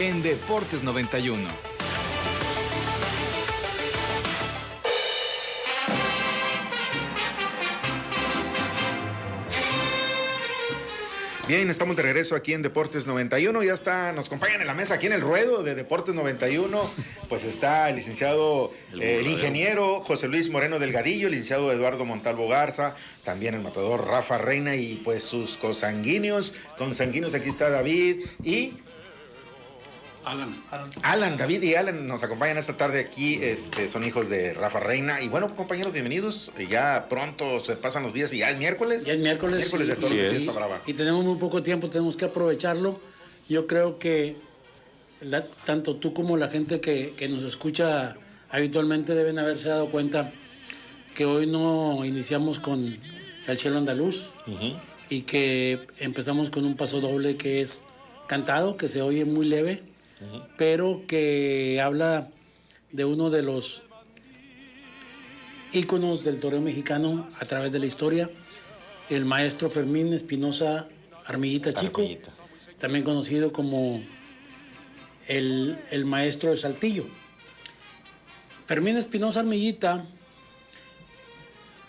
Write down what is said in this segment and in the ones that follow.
en Deportes 91. Bien, estamos de regreso aquí en Deportes 91. Ya está, nos acompañan en la mesa aquí en el ruedo de Deportes 91. Pues está el licenciado, el ingeniero José Luis Moreno Delgadillo, el licenciado Eduardo Montalvo Garza, también el matador Rafa Reina y pues sus consanguíneos. Aquí está David y Alan, David y Alan nos acompañan esta tarde aquí, son hijos de Rafa Reina. Y bueno, compañeros, bienvenidos. Ya pronto se pasan los días y ya es miércoles. Ya es miércoles. Miércoles de todo el Fiesta Brava. Y tenemos muy poco tiempo, tenemos que aprovecharlo. Yo creo que tanto tú como la gente que nos escucha habitualmente deben haberse dado cuenta que hoy no iniciamos con el cielo andaluz y que empezamos con un paso doble que es cantado, que se oye muy leve, pero que habla de uno de los íconos del toreo mexicano a través de la historia, el maestro Fermín Espinosa Armillita Chico, también conocido como el maestro de Saltillo. Fermín Espinosa Armillita,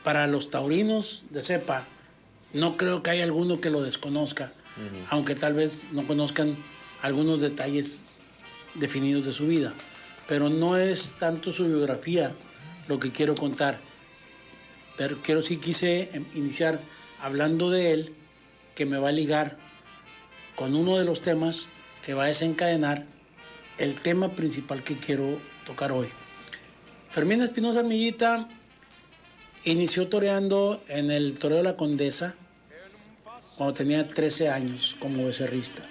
para los taurinos de cepa, no creo que haya alguno que lo desconozca, aunque tal vez no conozcan algunos detalles definidos de su vida, pero no es tanto su biografía lo que quiero contar, pero quise iniciar hablando de él, que me va a ligar con uno de los temas que va a desencadenar el tema principal que quiero tocar hoy. Fermín Espinosa Armillita inició toreando en el toreo de la Condesa cuando tenía 13 años como becerrista.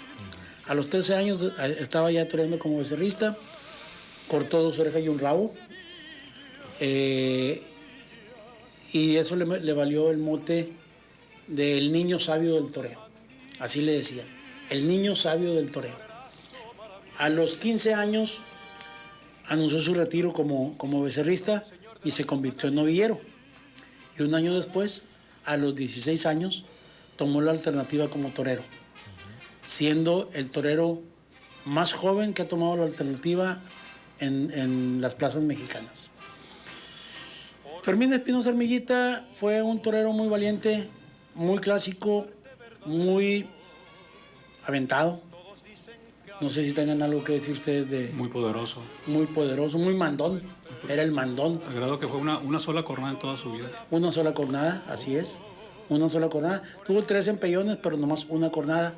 A los 13 años estaba ya toreando como becerrista, cortó 2 orejas y un rabo, y eso le valió el mote del niño sabio del toreo. Así le decían, el niño sabio del toreo. A los 15 años anunció su retiro como becerrista y se convirtió en novillero. Y un año después, a los 16 años, tomó la alternativa como torero, siendo el torero más joven que ha tomado la alternativa en las plazas mexicanas. Fermín Espinosa Armillita fue un torero muy valiente, muy clásico, muy aventado. No sé si tengan algo que decir ustedes de... Muy poderoso. Muy poderoso, muy mandón. Era el mandón. Al grado que fue una sola cornada en toda su vida. Una sola cornada, así es. Una sola cornada. Tuvo 3 empellones, pero nomás una cornada.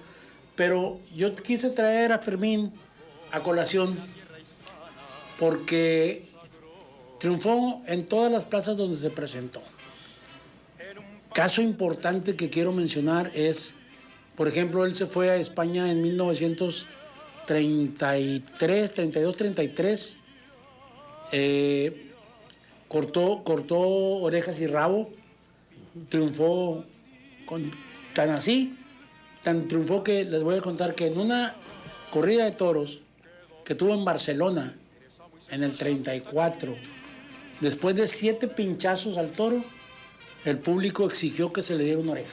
Pero yo quise traer a Fermín a colación porque triunfó en todas las plazas donde se presentó. Caso importante que quiero mencionar es, por ejemplo, él se fue a España en 1933, cortó orejas y rabo, triunfó tan triunfó que les voy a contar que en una corrida de toros que tuvo en Barcelona en el 34, después de 7 pinchazos al toro, el público exigió que se le diera una oreja.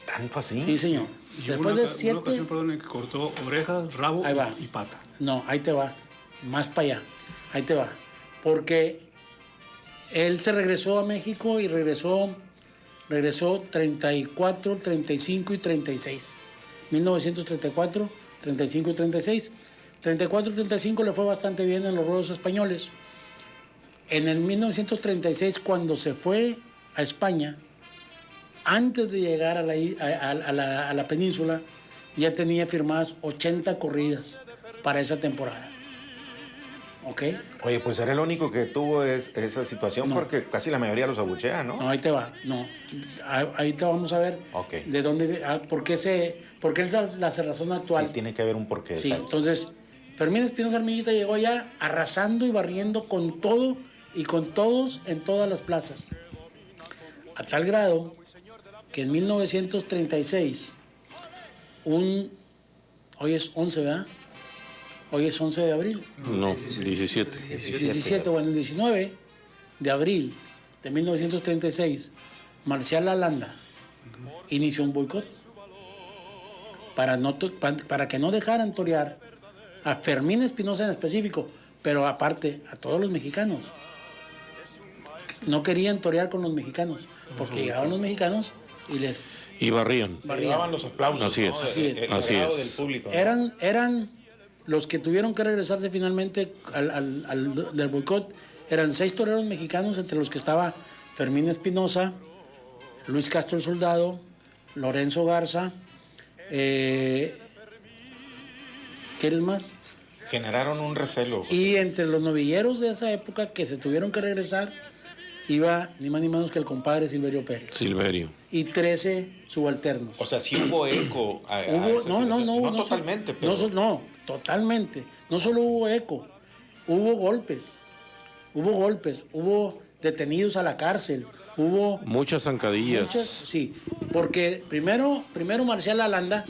¿Tanto así? Sí, señor. Y Después de 7... Una ocasión, perdón, en que cortó orejas, rabo y pata. No, ahí te va. Más para allá. Ahí te va. Porque él se regresó a México y regresó 34, 35 y 36. 1934, 35 y 36. 34 y 35 le fue bastante bien en los ruedos españoles. En el 1936, cuando se fue a España, antes de llegar a la península, ya tenía firmadas 80 corridas para esa temporada. ¿Ok? Oye, pues era el único que tuvo esa situación, no, porque casi la mayoría los abuchea, ¿no? No, ahí te va. No, ahí te vamos a ver de dónde, por qué es la cerrazón actual. Sí, tiene que haber un porqué. Sí, exacto. entonces, Fermín Espinosa Armillita llegó ya arrasando y barriendo con todo y con todos en todas las plazas. A tal grado que en 1936, hoy es 11, ¿verdad? Hoy es 11 de abril. No, 17. 17, bueno, el 19 de abril de 1936, Marcial Lalanda inició un boicot. para que no dejaran torear a Fermín Espinosa en específico, pero aparte a todos los mexicanos. No querían torear con los mexicanos, porque llegaban los mexicanos y barrían. Llevaban los aplausos, Así ¿no? es. El Así agrado es. del público, ¿no? Eran los que tuvieron que regresarse finalmente del boicot. Eran 6 toreros mexicanos, entre los que estaba Fermín Espinosa, Luis Castro el Soldado, Lorenzo Garza. ¿Quieres más? Generaron un recelo. Y entre los novilleros de esa época que se tuvieron que regresar, iba ni más ni menos que el compadre Silverio Pérez. Silverio. Y 13 subalternos. O sea, sí hubo eco. No totalmente, pero... No, totalmente. No solo hubo eco, hubo golpes. Hubo detenidos a la cárcel. Hubo Muchas zancadillas. sí, porque primero Marcial Lalanda,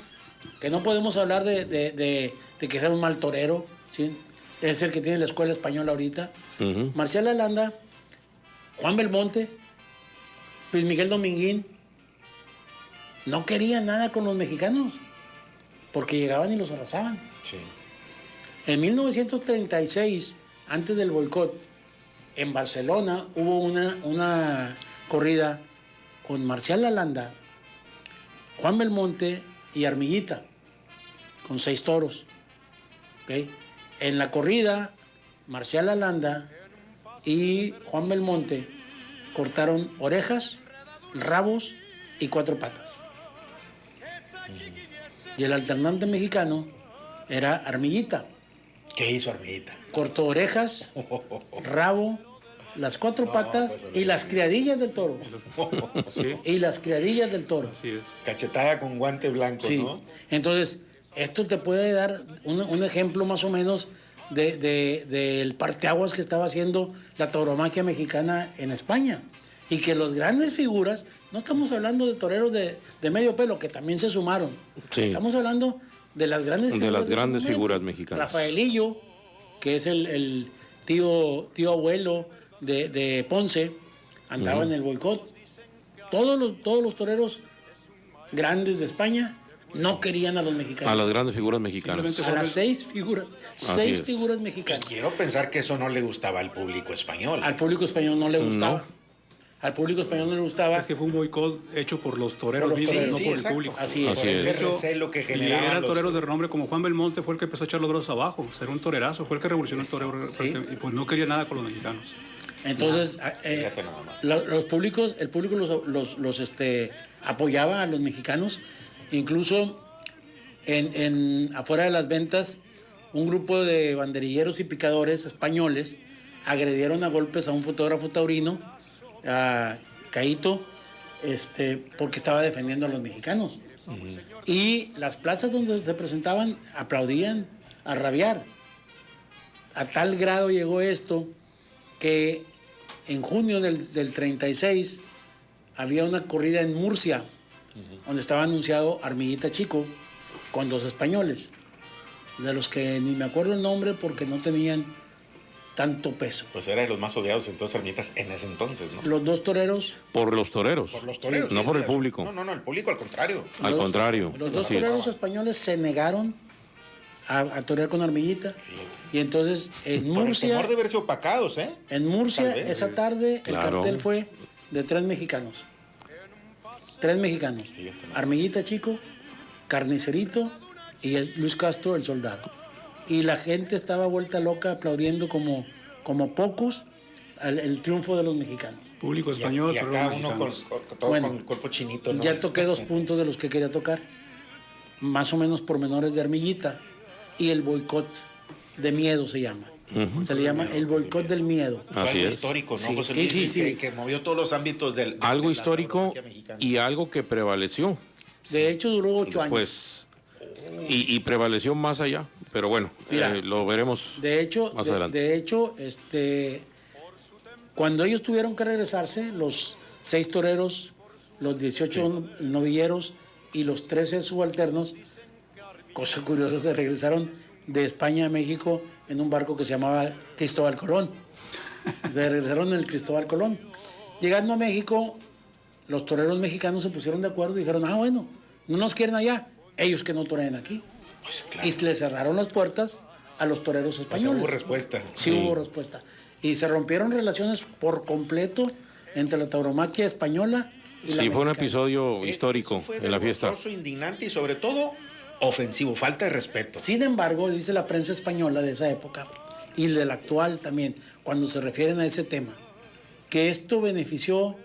que no podemos hablar de que sea un mal torero, ¿sí? Es el que tiene la escuela española ahorita. Ujú. Marcial Lalanda, Juan Belmonte, Luis Miguel Dominguín, no querían nada con los mexicanos, porque llegaban y los arrasaban. Sí. En 1936, antes del boicot, en Barcelona hubo una corrida con Marcial Lalanda, Juan Belmonte y Armillita, con 6 toros. ¿Okay? En la corrida, Marcial Lalanda y Juan Belmonte cortaron orejas, rabos y 4 patas. Y el alternante mexicano era Armillita. ¿Qué hizo Armillita? Cortó orejas, rabo, las 4 patas pues, y las criadillas del toro. Sí, Y las criadillas del toro. así es. Cachetada con guante blanco, Sí. ¿no? Entonces, esto te puede dar un ejemplo más o menos del parteaguas que estaba haciendo la tauromaquia mexicana en España. Y que las grandes figuras, no estamos hablando de toreros de medio pelo, que también se sumaron. Sí. Estamos hablando de las grandes De figuras. las su grandes momento. figuras mexicanas. Rafaelillo, que es el tío abuelo de Ponce, andaba en el boicot. Todos los toreros grandes de España no querían a los mexicanos. A las grandes figuras mexicanas. Simplemente A las 6 figuras. Así 6 es. figuras Y mexicanas. quiero pensar que eso no le gustaba al público español. Al público español no le gustaba. No. Al público español no le gustaba. Es que fue un boicot hecho por los toreros Por los mismos, toreros. no Sí, por el exacto. público. Así es. Por Así ese es. recelo que Y generaban eran los... toreros de renombre como Juan Belmonte, fue el que empezó a echar los brazos abajo, ser un torerazo, fue el que revolucionó el torero, Sí. y pues no quería nada con los mexicanos. Entonces, Fíjate nada más. el público los apoyaba a los mexicanos. Incluso afuera de las ventas, un grupo de banderilleros y picadores españoles agredieron a golpes a un fotógrafo taurino, a Caíto, porque estaba defendiendo a los mexicanos. Y las plazas donde se presentaban aplaudían a rabiar. A tal grado llegó esto que en junio del 36 había una corrida en Murcia, donde estaba anunciado Armillita Chico con 2 españoles, de los que ni me acuerdo el nombre porque no tenían tanto peso. Pues era de los más odiados entonces Armitas en ese entonces, ¿no? Los 2 toreros, Por los toreros. Por los toreros. No sí, por el sí. público. No, el público al contrario. Al los- contrario. los 2 Así es. toreros españoles se negaron a torear con Armillita. Fíjate. Y entonces en Por el Murcia, temor de verse opacados, ¿eh? en Murcia Tal vez, esa sí. tarde el Claro. cartel fue de 3 mexicanos. 3 mexicanos. Fíjate, ¿no? Armillita Chico, Carnicerito y Luis Castro, el Soldado. Y la gente estaba vuelta loca aplaudiendo como pocos el triunfo de los mexicanos. Público Y, español, y toreros acá uno con, mexicanos. todo Bueno, con el cuerpo chinito, ¿no? Ya toqué 2 puntos de los que quería tocar. Más o menos pormenores de Armillita. Y el boicot de miedo se llama. Se le llama el boicot del miedo. Fue Así algo es. histórico, ¿no? Sí, José sí, Luis? sí, sí. Que movió todos los ámbitos del... Algo de la histórico tauromaquia mexicana. y algo que prevaleció De hecho, duró 8 años. después. Y prevaleció más allá. Pero bueno, Mira, lo veremos De hecho, más adelante. de hecho, cuando ellos tuvieron que regresarse, los 6 toreros, los 18 novilleros y los 13 subalternos, cosa curiosa, se regresaron de España a México en un barco que se llamaba Cristóbal Colón. Se regresaron en el Cristóbal Colón. Llegando a México, los toreros mexicanos se pusieron de acuerdo y dijeron, bueno, no nos quieren allá, ellos que no toreen aquí. Pues claro. Y le cerraron las puertas a los toreros O sea, españoles. hubo respuesta. Sí, hubo respuesta. Y se rompieron relaciones por completo entre la tauromaquia española y la Sí, fue un mexicana. episodio histórico Eso fue en la fiesta. vergonzoso, indignante y sobre todo ofensivo, falta de respeto. Sin embargo, dice la prensa española de esa época y de la actual también, cuando se refieren a ese tema, que esto benefició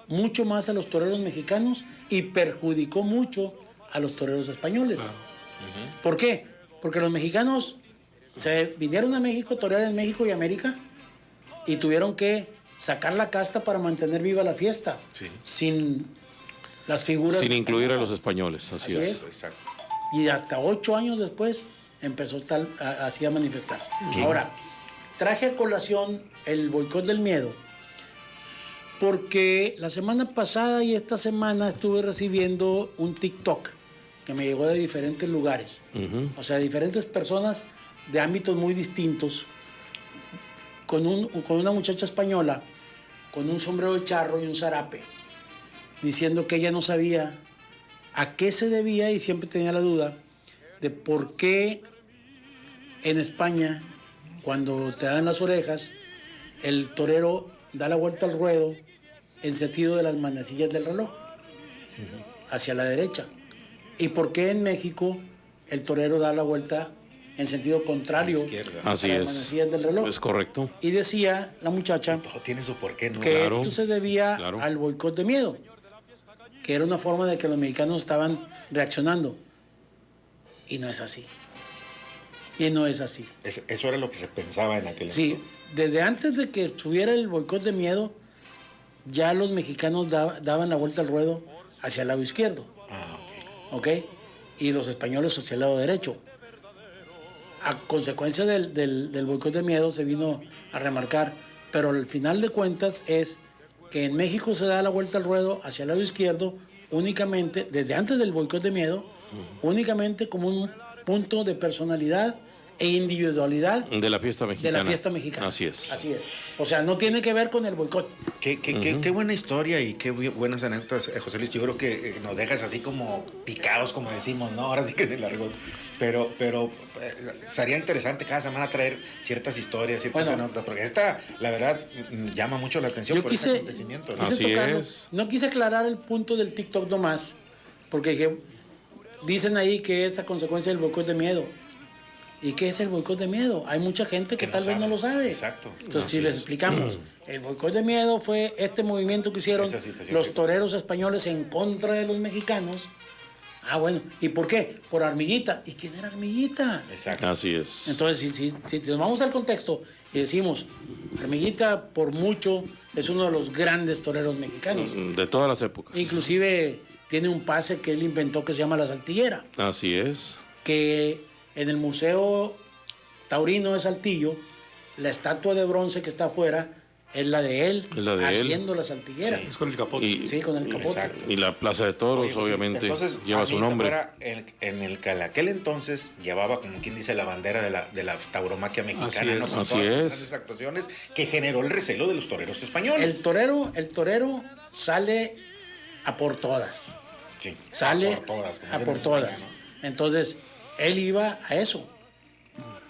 mucho más a los toreros mexicanos y perjudicó mucho a los toreros españoles. ¿Por qué? Porque los mexicanos se vinieron a México, torear en México y América, y tuvieron que sacar la casta para mantener viva la fiesta, Sí. sin las figuras Sin incluir a los españolas. españoles, así, Así es. es. Exacto. Y hasta 8 años después empezó así a manifestarse. Ahora, traje a colación el boicot del miedo porque la semana pasada y esta semana estuve recibiendo un TikTok que me llegó de diferentes lugares. O sea, diferentes personas de ámbitos muy distintos, con una muchacha española, con un sombrero de charro y un zarape, diciendo que ella no sabía a qué se debía y siempre tenía la duda de por qué en España, cuando te dan las orejas, el torero da la vuelta al ruedo en sentido de las manecillas del reloj, hacia la derecha. ¿Y por qué en México el torero da la vuelta en sentido contrario izquierda. a Así las es. manecillas del reloj? Es correcto. Y decía la muchacha Todo tiene su porqué, ¿no? que Claro, esto se debía claro. al boicot de miedo, que era una forma de que los mexicanos estaban reaccionando. Y no es así. Y no es así. Eso era lo que se pensaba en aquel Sí, desde antes de que estuviera el boicot de miedo, ya los mexicanos daban la vuelta al ruedo hacia el lado izquierdo, Ah, ¿ok? Y los españoles hacia el lado derecho. A consecuencia del boicot de miedo se vino a remarcar, pero al final de cuentas es que en México se da la vuelta al ruedo hacia el lado izquierdo únicamente, desde antes del boicot de miedo, únicamente como un punto de personalidad e individualidad De la fiesta de mexicana. la fiesta mexicana. Así es. Así es. O sea, no tiene que ver con el boicot. Qué buena historia y qué buenas anécdotas, José Luis. Yo creo que nos dejas así como picados, como decimos, ¿no? Ahora sí que en el argot. Pero sería interesante cada semana traer ciertas historias, ciertas Bueno. anécdotas, porque esta, la verdad, llama mucho la atención Yo por quise, este acontecimiento, ¿no? quise Así tocarlo. es. No quise aclarar el punto del TikTok nomás, porque dicen ahí que es a consecuencia del boicot de miedo. ¿Y qué es el boicot de miedo? Hay mucha gente que no tal vez sabe. no lo sabe. Exacto. Entonces, si Así les es. explicamos, el boicot de miedo fue este movimiento que hicieron Esa situación los que- toreros españoles en contra de los mexicanos. Ah, bueno. ¿Y por qué? Por Armillita. ¿Y quién era Armillita? Exacto. Así es. Entonces, si nos vamos al contexto y decimos, Armillita por mucho es uno de los grandes toreros mexicanos. De todas las épocas. Inclusive tiene un pase que él inventó que se llama la saltillera, Así es. que en el Museo Taurino de Saltillo, la estatua de bronce que está afuera es la de él, Es la de él. haciendo la saltillera. Es con el capote. Y, Sí, con el capote. Exacto. y la Plaza de Toros, Oye, pues, obviamente, entonces, lleva su Armillita nombre. fuera en aquel entonces llevaba, como quien dice, la bandera de la tauromaquia mexicana, es, ¿no? Con así todas las es. grandes actuaciones que generó el recelo de los toreros españoles. El torero sale a por todas. Sí, Sale a por todas. como a dicen por en España, todas. ¿no? Entonces, él iba a eso,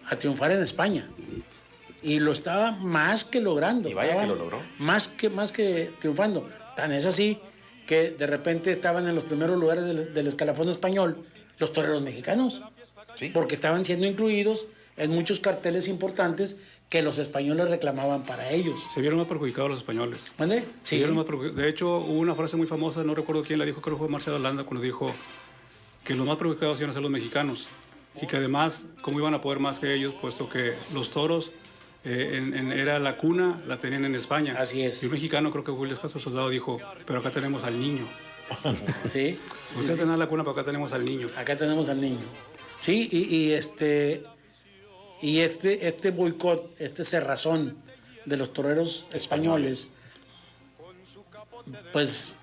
a triunfar en España. Y lo estaba más que logrando. Y vaya estaba que lo logró. Más que triunfando. Tan es así que de repente estaban en los primeros lugares del escalafón español los toreros mexicanos. Sí. Porque estaban siendo incluidos en muchos carteles importantes que los españoles reclamaban para ellos. Se vieron más perjudicados los españoles. ¿Vale? Se Sí. vieron más de hecho, hubo una frase muy famosa, no recuerdo quién la dijo, creo que fue Marcelo Landa, cuando dijo que los más perjudicados iban a ser los mexicanos. Y que además, ¿cómo iban a poder más que ellos? Puesto que los toros era la cuna, la tenían en España. Así es. Y un mexicano, creo que Julio Castro Soldado, dijo, pero acá tenemos al niño. Sí. Ustedes tienen la cuna, pero acá tenemos al niño. Acá tenemos al niño. Sí, y este boicot, este cerrazón de los toreros españoles, pues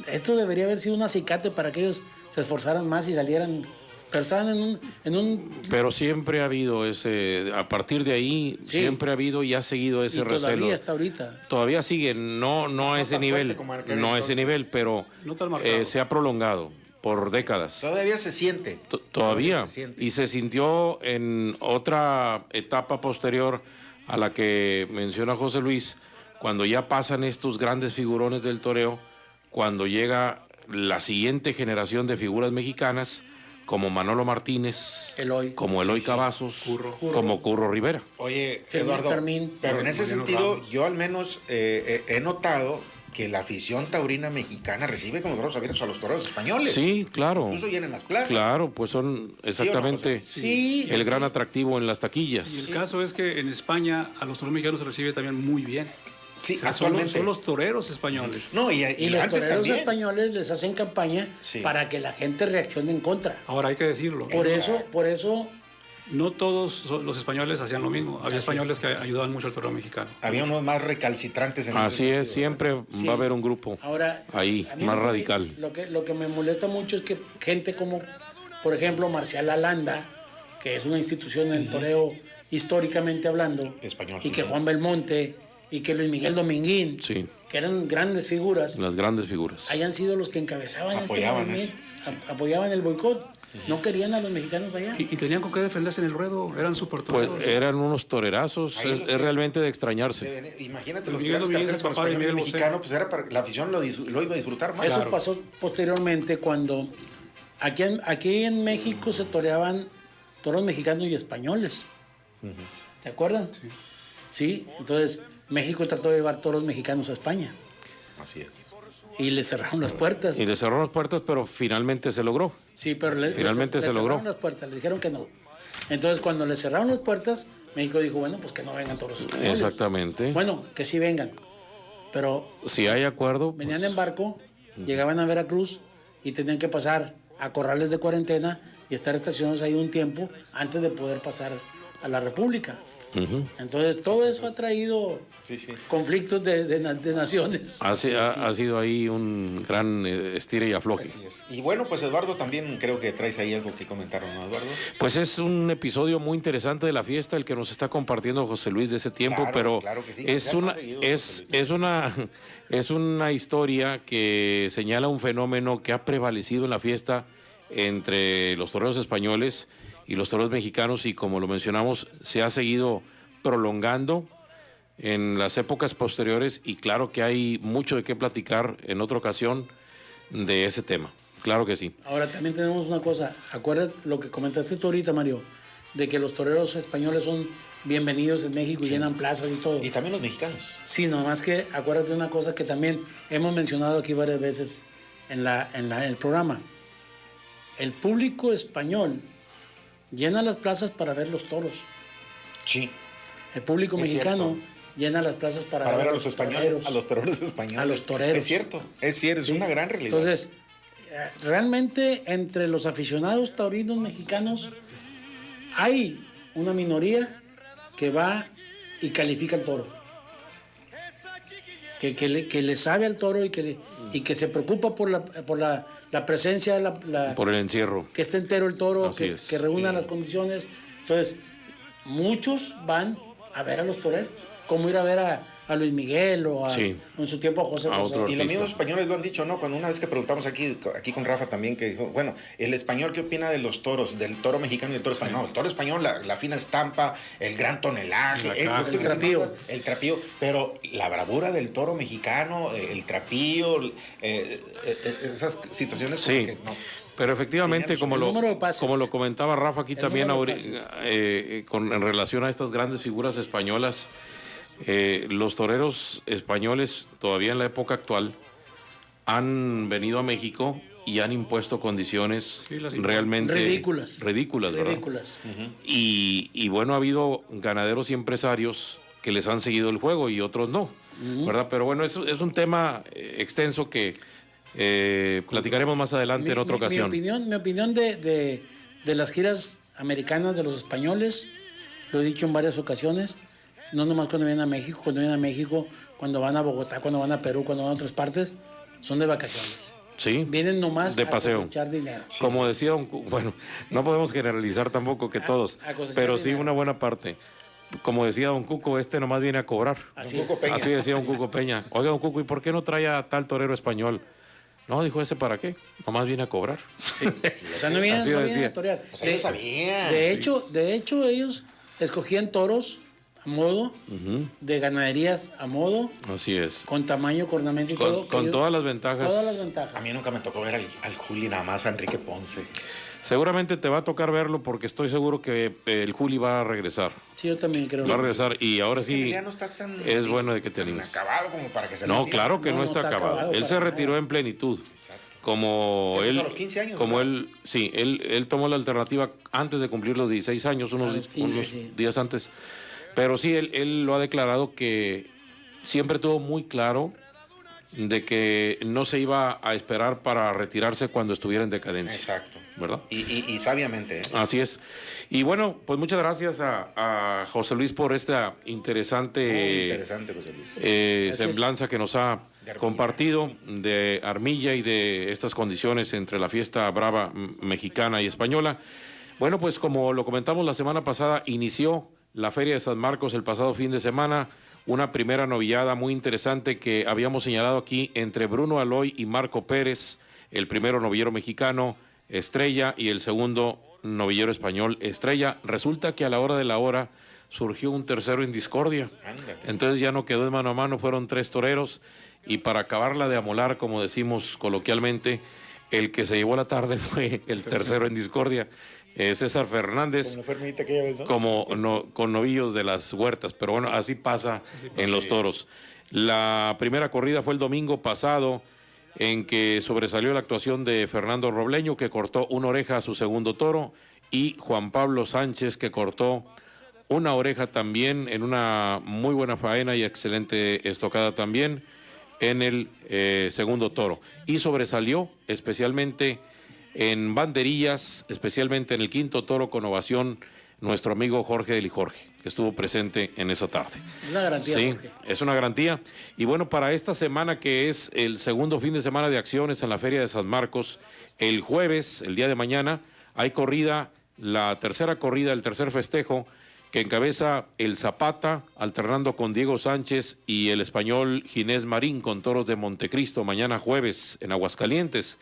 esto debería haber sido un acicate para que ellos se esforzaran más y salieran, pero estaban en un Pero siempre ha habido ese, a partir de ahí, Sí. siempre ha habido y ha seguido ese y recelo. todavía hasta ahorita. Todavía sigue, no a ese tan nivel, fuerte como en aquel no a ese entonces. nivel, pero No tan marcado. se ha prolongado. por décadas. Todavía se siente. Todavía. se siente. Y se sintió en otra etapa posterior a la que menciona José Luis, cuando ya pasan estos grandes figurones del toreo, cuando llega la siguiente generación de figuras mexicanas, como Manolo Martínez, Eloy. como Eloy Cavazos, como Curro Rivera. Oye, Fermín, Eduardo, Fermín. pero en ese Mariano sentido, Ramos. yo al menos he notado que la afición taurina mexicana recibe con los brazos abiertos a los toreros españoles. Sí, claro. Incluso llenan las plazas. Claro, pues son exactamente Sí, el gran sí. atractivo en las Y taquillas. el caso es que en España a los toreros mexicanos se recibe también muy bien. Sí, O sea, actualmente. son los toreros españoles. No, y Y los antes toreros también. españoles les hacen campaña Sí. para que la gente reaccione en contra. Ahora hay que decirlo. Por eso, No todos los españoles hacían lo mismo. Había españoles que ayudaban mucho al torero mexicano. Había unos más recalcitrantes en Así ese es, sentido, siempre Sí. va a haber un grupo ahora... ahí, a mí más lo que- radical. Lo que me molesta mucho es que gente como, por ejemplo, Marcial Alanda, que es una institución en el toreo históricamente hablando, Español. y que Juan Belmonte, y que Luis Miguel Dominguín, Sí, que eran grandes figuras, las grandes figuras. hayan sido los que encabezaban Apoyaban este movimiento, apoyaban el boicot. No querían a los mexicanos allá. Y tenían con qué defenderse en el ruedo. Eran súper toreros. Pues eran unos torerazos, Ahí los es que- realmente de extrañarse. Imagínate Luis los Miguel grandes Domínguez, carteles con el papá de español y Miguel Bosé. mexicano, pues era para la afición lo iba a disfrutar más. Eso pasó posteriormente cuando aquí en México se toreaban toros mexicanos y españoles. ¿Te acuerdan? Sí. Entonces México trató de llevar toros mexicanos a España Así es. y le cerraron las puertas. Y le cerraron las puertas, pero finalmente se logró. Sí, pero Finalmente le se logró. cerraron las puertas, le dijeron que no. Entonces cuando le cerraron las puertas, México dijo, bueno, pues que no vengan toros españoles. Exactamente. Bueno, que sí vengan. Pero Si hay acuerdo, venían pues, en barco, llegaban a Veracruz y tenían que pasar a corrales de cuarentena y estar estacionados ahí un tiempo antes de poder pasar a la República. ujú. Entonces todo eso ha traído Sí, sí. conflictos de naciones. Ha sido ahí un gran estire y afloje. Así es. Y bueno, pues Eduardo, también creo que traes ahí algo que comentaron, ¿no, Eduardo? Pues es un episodio muy interesante de la fiesta el que nos está compartiendo José Luis de ese tiempo, Claro, pero claro que sí. es Ya una más seguido, José Luis. es una historia que señala un fenómeno que ha prevalecido en la fiesta entre los toreros españoles y los toreros mexicanos, y como lo mencionamos, se ha seguido prolongando en las épocas posteriores, y claro que hay mucho de qué platicar en otra ocasión de ese tema. Claro que sí. Ahora también tenemos una cosa, acuérdate lo que comentaste tú ahorita, Mario, de que los toreros españoles son bienvenidos en México y llenan plazas y todo. Y también los mexicanos. Sí, nomás que acuérdate de una cosa que también hemos mencionado aquí varias veces en el programa. El público español llena las plazas para ver los toros. Sí. El público Es mexicano cierto. llena las plazas para Para ver a los toreros. españoles, a los toreros españoles. A los toreros. Es cierto, es ¿Sí? una gran realidad. Entonces, realmente entre los aficionados taurinos mexicanos hay una minoría que va y califica el toro. Que le sabe al toro y que se preocupa por la presencia de Por el encierro. que esté entero el toro, Así que, es, que reúna sí. las condiciones. Entonces, muchos van a ver a los toreros, como ir a ver a Luis Miguel o Sí. en su tiempo a José A José. otro Y los artista. mismos españoles lo han dicho, ¿no? Cuando una vez que preguntamos aquí con Rafa también, que dijo, bueno, el español, ¿qué opina de los toros? Del toro mexicano y el toro español. No, el toro español, la fina estampa, el gran tonelaje, La caja. El trapío. El trapío, pero la bravura del toro mexicano, el trapío, esas situaciones como Sí. que no. Pero efectivamente, Tenían el número de pases. como lo comentaba Rafa aquí El también número de en relación a estas grandes figuras españolas, los toreros españoles todavía en la época actual han venido a México y han impuesto condiciones Sí, las realmente Ridículas. ridículas, ¿verdad? Ridículas. Y bueno, ha habido ganaderos y empresarios que les han seguido el juego y otros no, ¿verdad? Pero bueno, es un tema extenso que platicaremos más adelante en otra ocasión. Mi opinión de las giras americanas de los españoles, lo he dicho en varias ocasiones, no nomás cuando vienen a México, cuando van a Bogotá, cuando van a Perú, cuando van a otras partes, son de vacaciones. Sí, Vienen nomás de a paseo. cosechar dinero. Como decía, bueno, no podemos generalizar tampoco que todos, a cosechar pero sí dinero. una buena parte. Como decía don Cuco, nomás viene a cobrar. Así Don Cuco es. Peña. Así decía don Cuco Peña. Oiga, don Cuco, ¿y por qué no trae a tal torero español? No, dijo, ¿ese para qué? Nomás viene a cobrar. Sí. O sea, no viene, Así no viene decía. a torear. O sea, ellos sabían. De hecho, ellos escogían toros a modo, de ganaderías a modo, Así es. con tamaño, con ornamento y todo. Con ellos- todas las ventajas. Todas las ventajas. A mí nunca me tocó ver al Juli, nada más a Enrique Ponce. Seguramente te va a tocar verlo porque estoy seguro que el Juli va a regresar. Sí, yo también creo. Va a regresar y ahora Es que sí Emiliano está tan, es bueno de que te tan animes. acabado como para que se No, retire. claro que no, No, no está está acabado. acabado Él para se retiró nada. en plenitud. Exacto. Como Empezó él, a los 15 años, como ¿verdad? él, sí, él tomó la alternativa antes de cumplir los 16 años, A unos, los 15, unos sí. días antes. Pero sí, él lo ha declarado que siempre tuvo muy claro de que no se iba a esperar para retirarse cuando estuviera en decadencia. Exacto. ¿Verdad? Y sabiamente, ¿eh? Así es. Y bueno, pues muchas gracias a José Luis por esta interesante, Muy interesante, José Luis. Gracias. semblanza que nos ha De Armilla. compartido de Armilla y de estas condiciones entre la fiesta brava mexicana y española. Bueno, pues como lo comentamos la semana pasada, inició la Feria de San Marcos el pasado fin de semana, una primera novillada muy interesante que habíamos señalado aquí entre Bruno Aloy y Marco Pérez, el primero novillero mexicano, Estrella, y el segundo novillero español, Estrella. Resulta que a la hora de la hora surgió un tercero en discordia. Ándale. Entonces ya no quedó de mano a mano, fueron 3 toreros, y para acabarla de amolar, como decimos coloquialmente, el que se llevó la tarde fue el tercero en discordia, César Fernández, Como no fue Herminita aquella vez, ¿no? con novillos de las huertas, pero bueno, así pasa en los toros. La primera corrida fue el domingo pasado, en que sobresalió la actuación de Fernando Robleño, que cortó una oreja a su segundo toro, y Juan Pablo Sánchez, que cortó una oreja también en una muy buena faena y excelente estocada también en el segundo toro. Y sobresalió especialmente en banderillas, especialmente en el quinto toro con ovación, nuestro amigo Jorge de Lijorge, que estuvo presente en esa tarde. Es una garantía, Sí, Jorge. es una garantía. Y bueno, para esta semana, que es el segundo fin de semana de acciones en la Feria de San Marcos, el jueves, el día de mañana, hay corrida, la tercera corrida, el tercer festejo, que encabeza el Zapata, alternando con Diego Sánchez, y el español Ginés Marín con toros de Montecristo, mañana jueves en Aguascalientes.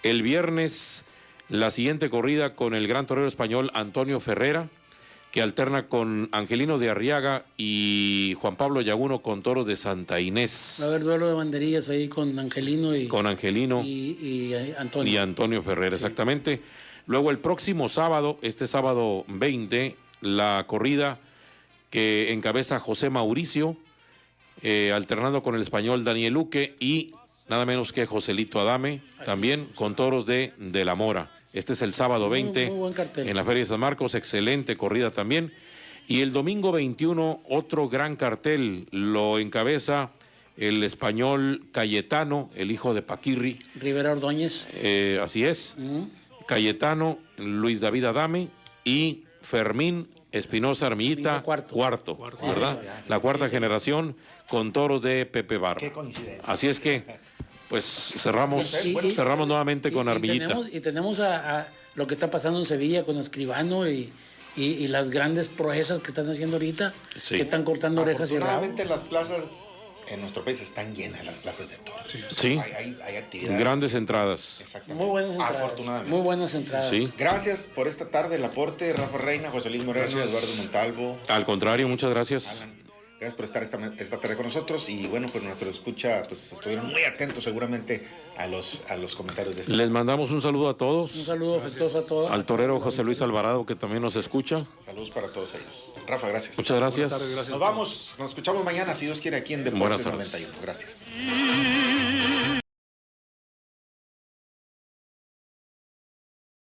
El viernes, la siguiente corrida con el gran torero español Antonio Ferrera, que alterna con Angelino de Arriaga y Juan Pablo Yaguno con toros de Santa Inés. Va a haber duelo de banderillas ahí con Angelino y, Con Angelino y Antonio. y Antonio Ferrera, exactamente. Luego el próximo sábado, este sábado 20, la corrida que encabeza José Mauricio, alternando con el español Daniel Luque y nada menos que Joselito Adame, también con toros de La Mora. Este es el sábado 20 muy buen cartel. en la Feria de San Marcos, excelente corrida también. Y el domingo 21, otro gran cartel, lo encabeza el español Cayetano, el hijo de Paquirri, Rivera Ordóñez. así es, Cayetano, Luis David Adame y Fermín Espinosa Armillita, Cuarto. ¿verdad? La cuarta generación con toros de Pepe Barra. Qué coincidencia. Así es que, pues cerramos nuevamente con Armillita. Y tenemos a lo que está pasando en Sevilla con Escribano y las grandes proezas que están haciendo ahorita, Sí. que están cortando orejas y rabo. Afortunadamente las plazas en nuestro país están llenas, las plazas de toros. Sí. Hay actividad. Grandes entradas. Exactamente. Muy buenas entradas. Afortunadamente. Muy buenas entradas. Sí. Gracias por esta tarde, el aporte, Rafa Reina, José Luis Moreno, Eduardo Montalvo. Al contrario, muchas gracias. Alan. Gracias por estar esta tarde con nosotros y bueno, pues nuestro escucha, pues estuvieron muy atentos seguramente a los comentarios de esta. Les mandamos un saludo a Un todos. saludo afectuoso a todos. Al torero José Luis Alvarado, que también nos escucha. Saludos para todos ellos. Rafa, gracias. Muchas gracias. Buenas tardes, gracias. Nos vamos, nos escuchamos mañana, si Dios quiere, aquí en Buenas Deportes tardes. 91. Gracias.